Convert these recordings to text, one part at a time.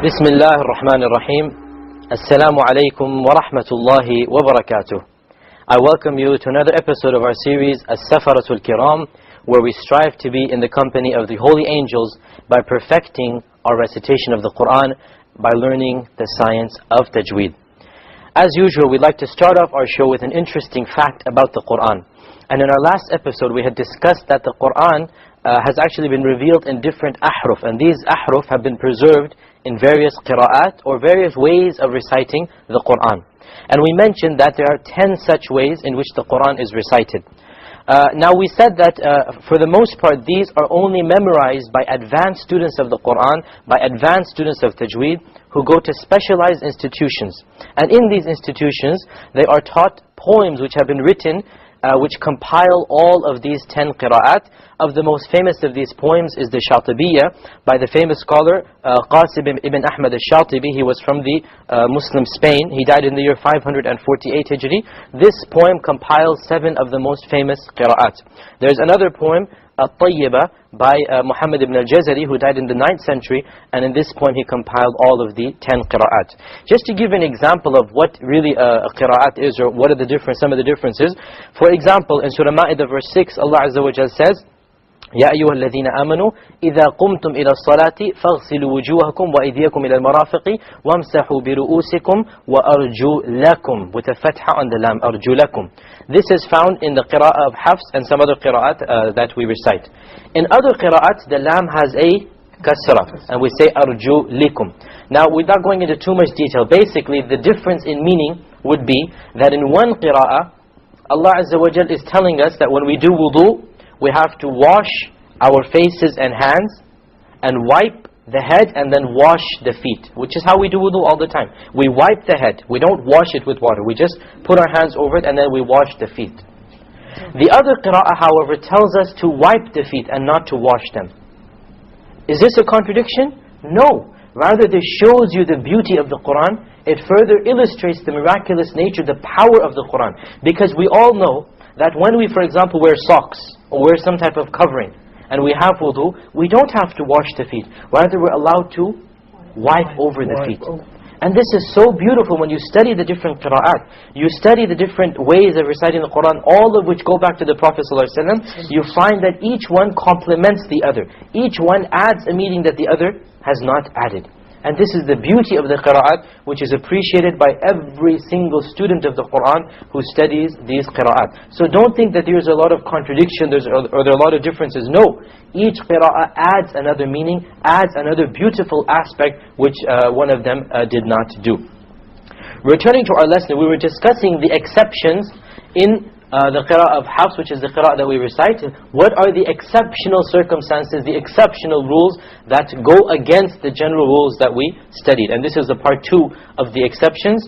بسم الله الرحمن الرحيم السلام عليكم ورحمة الله وبركاته. I welcome you to another episode of our series As-Safaratul Kiram, where we strive to be in the company of the holy angels by perfecting our recitation of the Quran, by learning the science of tajweed. As usual, we'd like to start off our show with an interesting fact about the Quran. And in our last episode we had discussed that the Quran has actually been revealed in different ahruf, and these ahruf have been preserved in various qira'at or various ways of reciting the Quran. And we mentioned that there are 10 such ways in which the Quran is recited. Now we said that for the most part these are only memorized by advanced students of the Quran, by advanced students of tajweed who go to specialized institutions. And in these institutions they are taught poems which have been written which compile all of these 10 qira'at. Of the most famous of these poems is the Shatibiyya by the famous scholar Qasim ibn Ahmad al-Shatibi. He was from the Muslim Spain. He died in the year 548 Hijri. This poem compiles 7 of the most famous qira'at. There's another poem, At-Tayyiba, by Muhammad ibn al-Jazari, who died in the 9th century, and in this poem he compiled all of the 10 qira'at. Just to give an example of what really a qira'at is, or what are some of the differences. For example, in Surah Ma'idah verse 6, Allah Azza wa Jal says, يا أيها الذين آمنوا إذا قمتم إلى الصلاة فاغسلوا وجوهكم وأيديكم إلى المرافق وامسحوا برؤوسكم وأرجلكم, with a fatha on the lam, أرجلكم. This is found in the qira'ah of Hafs and some other qira'at that we recite. In other qira'at the lam has a kasra and we say أرجلكم. Now without going into too much detail, basically the difference in meaning would be that in one qira'ah Allah Azza wa Jal is telling us that when we do wudu we have to wash our faces and hands and wipe the head and then wash the feet, which is how we do wudu all the time. We wipe the head, we don't wash it with water, we just put our hands over it and then we wash the feet. The other qira'ah however tells us to wipe the feet and not to wash them. Is this a contradiction? No. Rather this shows you the beauty of the Quran. It further illustrates the miraculous nature, the power of the Quran. Because we all know that when we, for example, wear socks or wear some type of covering and we have wudu, we don't have to wash the feet. Rather we're allowed to wipe over the feet. And this is so beautiful when you study the different qira'at. You study the different ways of reciting the Quran, all of which go back to the Prophet ﷺ. You find that each one complements the other. Each one adds a meaning that the other has not added. And this is the beauty of the qira'at, which is appreciated by every single student of the Quran who studies these qira'at. So don't think that there's a lot of contradiction or there are a lot of differences. No, each qira'ah adds another meaning, adds another beautiful aspect which one of them did not do. Returning to our lesson, we were discussing the exceptions in the qira'ah of Hafs, which is the qira'ah that we recite. What are the exceptional circumstances, the exceptional rules that go against the general rules that we studied? And this is the part 2 of the exceptions.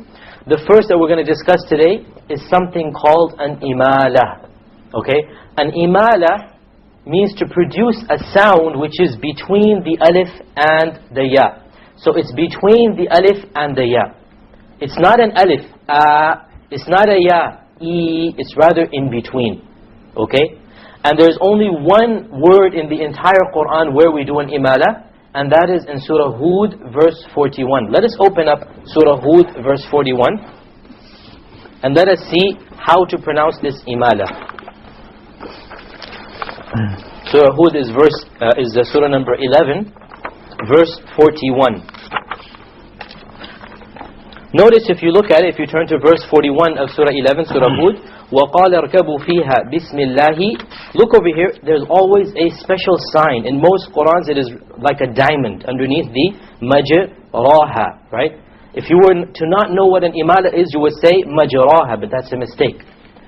The first that we're going to discuss today is something called an imala. Okay? An imala means to produce a sound which is between the alif and the ya. So it's between the alif and the ya. It's not an alif, it's not a ya, it's rather in between. Okay? And there's only one word in the entire Quran where we do an imala, and that is in Surah Hud verse 41. Let us open up Surah Hud verse 41 and let us see how to pronounce this imala. Surah Hud is the surah number 11 verse 41. Notice if you look at it, if you turn to verse 41 of Surah 11, Surah Hud, وَقَالَ ارْكَبُوا فِيهَا بِسْمِ اللَّهِ. Look over here, there's always a special sign. In most Qurans it is like a diamond underneath the majraha, right? If you were to not know what an imala is, you would say majraha, but that's a mistake.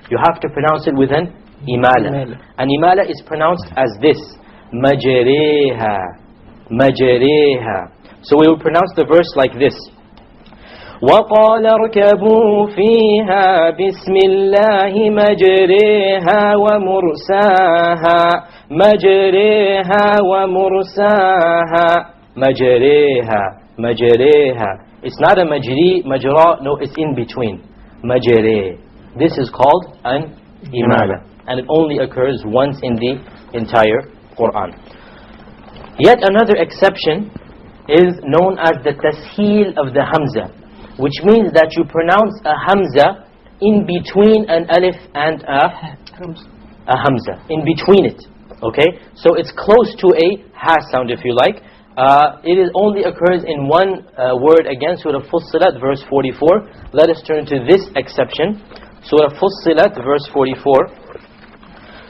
You have to pronounce it with an imala. An imala is pronounced as this, majreha, majreha. So we will pronounce the verse like this. وَقَالَ ارْكَبُوا فِيهَا بِسْمِ اللَّهِ مَجْرِيهَا وَمُرْسَاهَا مَجْرِيهَا وَمُرْسَاهَا مَجْرِيهَا مَجْرِيهَا. It's not a majri, majra, no, it's in between. Majri. This is called an imala, and it only occurs once in the entire Quran. Yet another exception is known as the tasheel of the hamza, which means that you pronounce a hamza in between an alif and a hamza, in between it. Okay, so it's close to a ha sound, if you like. It only occurs in one word again, Surah Fussilat, verse 44. Let us turn to this exception. Surah Fussilat, verse 44.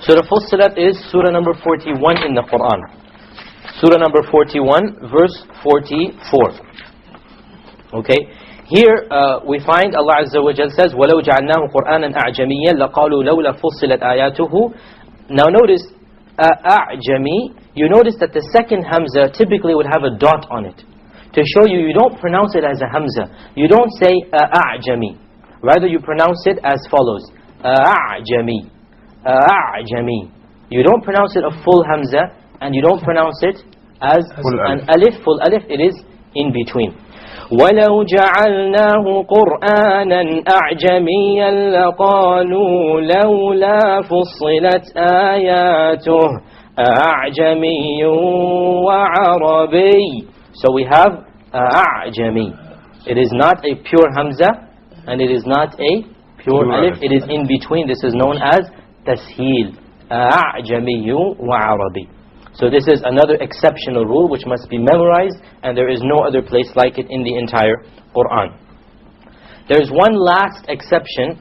Surah Fussilat is surah number 41 in the Quran. Surah number 41, verse 44. Okay, here we find Allah Azza wa Jal says, وَلَوْ جَعَلْنَاهُ قُرْآنًا أَعْجَمِيًّا لَقَالُوا لَوْلَا فُصِّلَتْ آيَاتُهُ. Now notice, أَعْجَمِي, you notice that the second hamza typically would have a dot on it. To show you, you don't pronounce it as a hamza. You don't say أَعْجَمِي. Rather you pronounce it as follows. أَعْجَمِي. أَعْجَمِي. You don't pronounce it a full hamza, and you don't pronounce it as an alif, full alif. It is in between. وَلَوْ جَعَلْنَاهُ قُرْآنًا أَعْجَمِيًّا لَقَالُوا لَوْلَا فُصِّلَتْ آيَاتُهُ أَعْجَمِيٌّ وَعَرَبِيٌّ. So we have أَعْجَمِي. It is not a pure hamza, and it is not a pure alif. It is in between. This is known as tasheel. أَعْجَمِيٌّ وَعَرَبِيٌّ. So this is another exceptional rule which must be memorized, and there is no other place like it in the entire Quran. There is one last exception,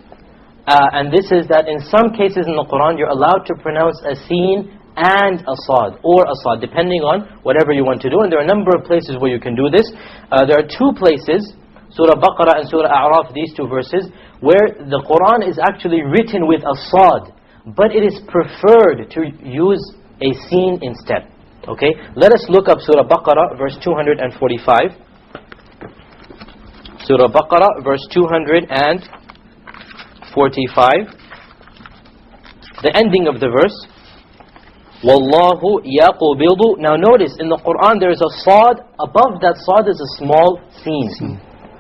and this is that in some cases in the Quran you're allowed to pronounce a sin and a sad, or a sad, depending on whatever you want to do. And there are a number of places where you can do this. There are two places, Surah Baqarah and Surah A'raf, these two verses, where the Quran is actually written with a sad, but it is preferred to use a sin instead. Okay, let us look up Surah Baqarah, verse 245. Surah Baqarah, verse 245. The ending of the verse. Wallahu yaqbidu. Now notice, in the Quran there is a sad. Above that sad is a small sin.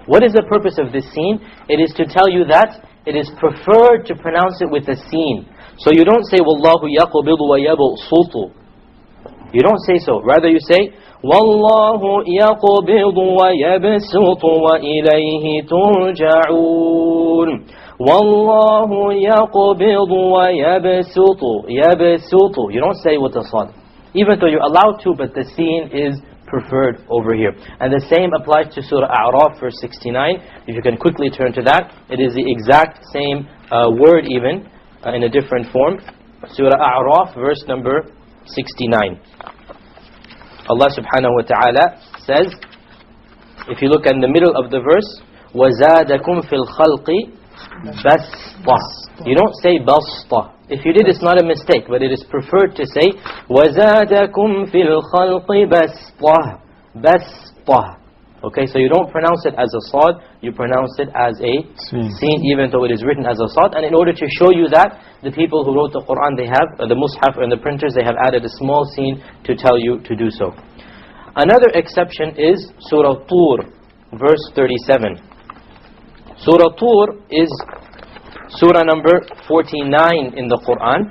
What is the purpose of this sin? It is to tell you that it is preferred to pronounce it with a sin. So you don't say Wallahu yaqbidu wa yabsutu. You don't say so. Rather you say Wallahu yaqbidu wa yabsutu wa ilayhi turja'un. Wallahu yaqbidu wa yabsutu. Yabsutu. You don't say with a sad. Even though you're allowed to, but the sin is preferred over here. And the same applies to Surah A'raf, verse 69. If you can quickly turn to that, it is the exact same word even, in a different form. Surah A'raf, verse number 69. Allah subhanahu wa ta'ala says, if you look in the middle of the verse, وَزَادَكُمْ فِي الْخَلْقِ بَسْطَةً. You don't say بَسْطَةً. If you did, it's not a mistake, but it is preferred to say وَزَادَكُمْ فِي الْخَلْقِ بَسْطَةً. بَسْطَةً. Okay, so you don't pronounce it as a sad, you pronounce it as a sin, even though it is written as a sad. And in order to show you that, the people who wrote the Quran, they have, the Mus'haf and the printers, they have added a small sin to tell you to do so. Another exception is Surah Tur, verse 37. Surah Tur is surah number 49 in the Quran.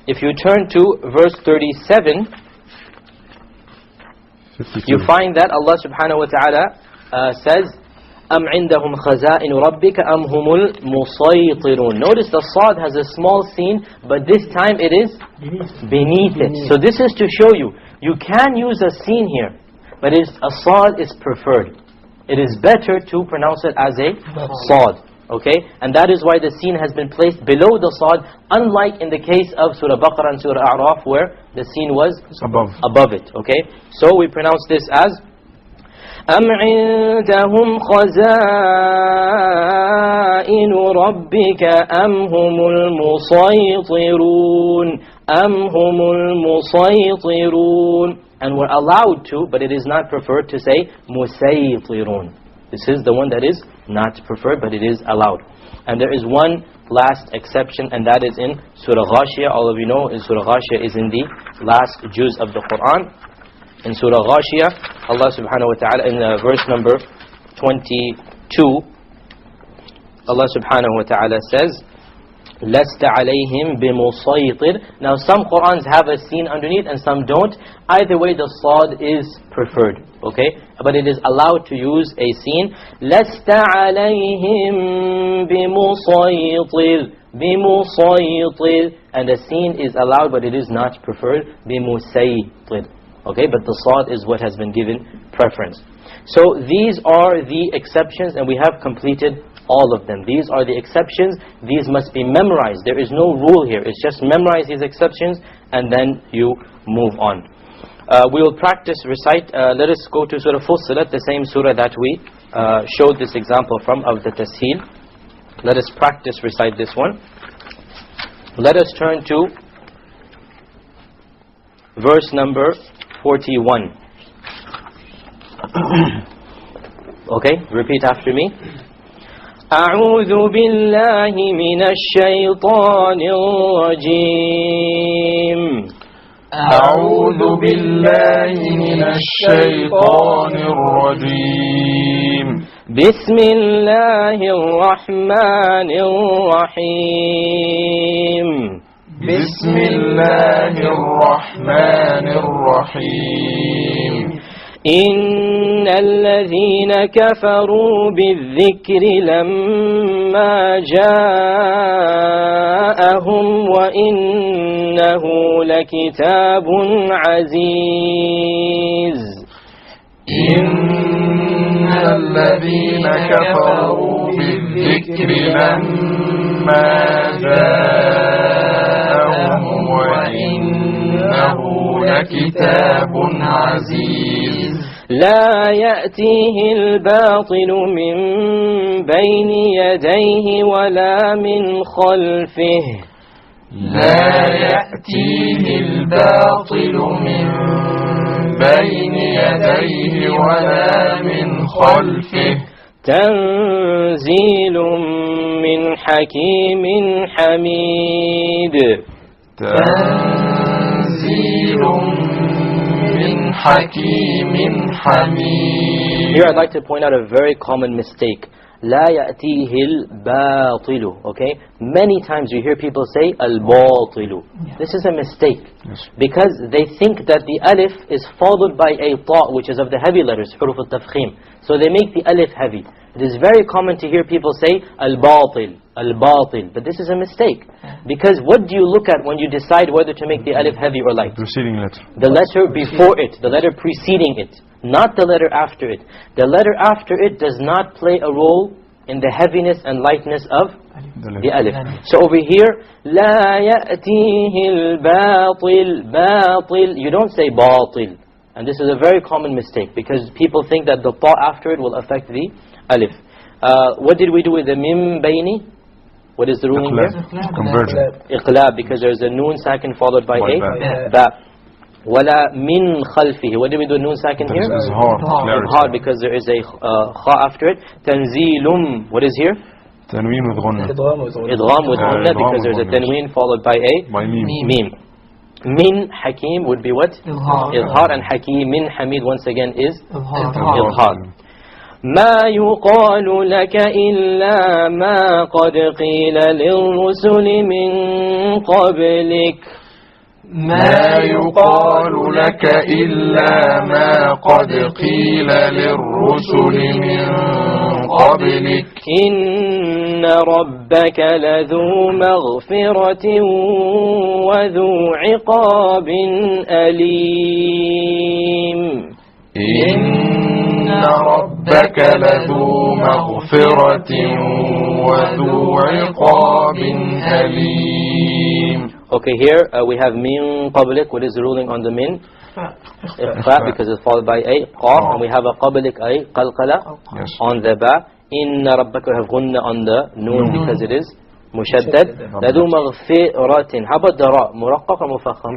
If you turn to verse 37, 52. You find that Allah subhanahu wa ta'ala says, أَمْ عِنْدَهُمْ خَزَائِنُ رَبِّكَ أَمْ هُمُ الْمُصَيْطِرُونَ. Notice the sad has a small sin, but this time it is beneath it. So this is to show you, you can use a sin here, but a sad is preferred. It is better to pronounce it as a sad. Okay, and that is why the sin has been placed below the sad, unlike in the case of Surah Baqarah and Surah A'raf, where the sin was above it. Okay, so we pronounce this as أَمْ عِنْدَهُمْ خَزَائِنُ رَبِّكَ أَمْ هُمُ الْمُصَيْطِرُونَ أَمْ هُمُ الْمُصَيْطِرُونَ. And we're allowed to, but it is not preferred to say مُسَيْطِرُونَ. This is the one that is not preferred, but it is allowed. And there is one last exception, and that is in Surah Ghashiyah. All of you know, in Surah Ghashiyah is in the last juz of the Quran. In Surah Ghashiyah, Allah subhanahu wa ta'ala, in verse number 22, Allah subhanahu wa ta'ala says, لَسْتَ عَلَيْهِمْ بِمُصَيْطِرٍ. Now some Qur'ans have a sin underneath and some don't. Either way the Sad is preferred. Okay? But it is allowed to use a sin. لَسْتَ عَلَيْهِمْ بِمُصَيْطِرٍ. بِمُصَيْطِرٍ. And the sin is allowed but it is not preferred. بِمُسَيْطِرٍ. Okay? But the Sad is what has been given preference. So these are the exceptions and we have completed all of them. These are the exceptions. These must be memorized. There is no rule here. It's just memorize these exceptions and then you move on. We will practice, recite. Let us go to Surah Fussilat, the same surah that we showed this example from, of the Tasheel. Let us practice, recite this one. Let us turn to verse number 41. Okay, repeat after me. أعوذ بالله من الشيطان الرجيم. أعوذ بالله من الشيطان الرجيم. بسم الله الرحمن الرحيم. بسم الله الرحمن الرحيم. إن الذين كفروا بالذكر لما جاءهم وإنه لكتاب عزيز. إن الذين كفروا بالذكر لما جاءهم وإنه لكتاب عزيز. لا يأتيه الباطل من بين يديه ولا من خلفه. لا يأتيه الباطل من بين يديه ولا من خلفه. تنزيل من حكيم حميد. تنزيل من حكيم حميد. Here I'd like to point out a very common mistake. لا يأتيه الباطل. Okay? Many times you hear people say الباطل. This is a mistake. Because they think that the alif is followed by a ta, which is of the heavy letters, حروف التفخيم. So they make the alif heavy. It is very common to hear people say al-batil, al-batil. But this is a mistake. Because what do you look at when you decide whether to make the alif heavy or light? Preceding letter. The letter before it, the letter preceding it, not the letter after it. The letter after it does not play a role in the heaviness and lightness of the alif. So over here, لا يأتيه الباطل, باطل. You don't say باطل. And this is a very common mistake because people think that the ta after it will affect the alif. What did we do with the mim bayni? What is the ruling here? Conversion. Iqlab, because there is a noon sakin followed by a ba. Wala min khalfihi. What did we do with noon sakin here? Izhar, because there is a kha after it. Tanzilum. What is here? Tanween with ghunna. Idgham with ghunna, because there is a tanween followed by a mim. Min hakim would be what? Izhar. And hakim min hamid once again is izhar. ما يقال لك إلا ما قد قيل للرسل من قبلك. ما يقال لك إلا ما قد قيل للرسل من قبلك. إن ربك لذو مغفرة وذو عقاب أليم. إن ربك لذو مغفرة وذو عقاب أليم. Okay, here we have min qablik. What is the ruling on the min? Ikhfa, because it's followed by a qaf, and we have a qablik a qalqala on the ba. Inna rabbaka, we have ghunna on the noon because it is mushaddad. Ladu maghfiratin. How about the ra? Muraqqaq or mufakham?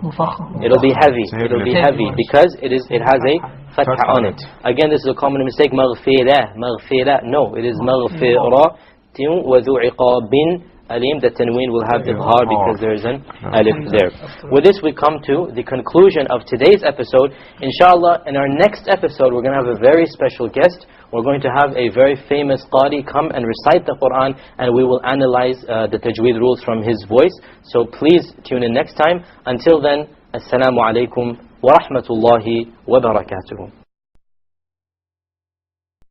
It'll be heavy. It'll be heavy because it has a fatha on it. Again, this is a common mistake. Maghfira, maghfira. No, it is maghfiratin wa dhu iqabin Alim, the tanween will have idghar because there is an alif there. With this we come to the conclusion of today's episode. Inshallah, in our next episode we're going to have a very special guest. We're going to have a very famous qari come and recite the Quran, and we will analyze the tajweed rules from his voice. So please tune in next time. Until then, Assalamu alaikum wa rahmatullahi wa barakatuh.